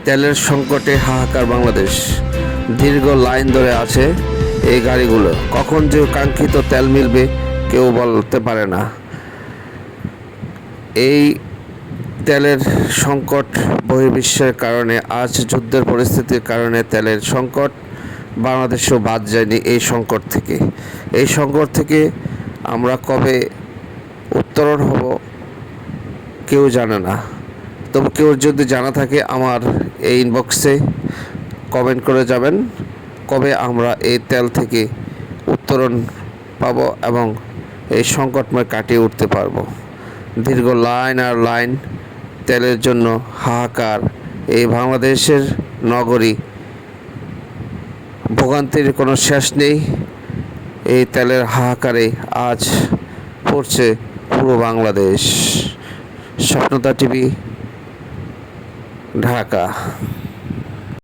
তেলের সংকটে হাহাকার বাংলাদেশ। দীর্ঘ লাইন ধরে আছে এই গাড়িগুলো। কখন যে কাঙ্ক্ষিত তেল মিলবে কেউ বলতে পারে না। এই তেলের সংকট বহির্বিশ্বের কারণে, আজ যুদ্ধের পরিস্থিতির কারণে তেলের সংকট বাংলাদেশও বাদ যায়নি এই সংকট থেকে। এই সংকট থেকে আমরা কবে উত্তরণ হব কেউ জানে না। তবু কেউ যদি জানা থাকে আমার এই ইনবক্সে কমেন্ট করে যাবেন কবে আমরা এই তেল থেকে উত্তরণ পাবো এবং এই সংকটময় কাটিয়ে উঠতে পারবো। দীর্ঘ লাইন আর লাইন তেলের জন্য হাহাকার এই বাংলাদেশের নগরী। ভোগান্তির কোনো শেষ নেই। এই তেলের হাহাকারে আজ পড়ছে পুরো বাংলাদেশ। স্বপ্নদা টিভি, ঢাকা।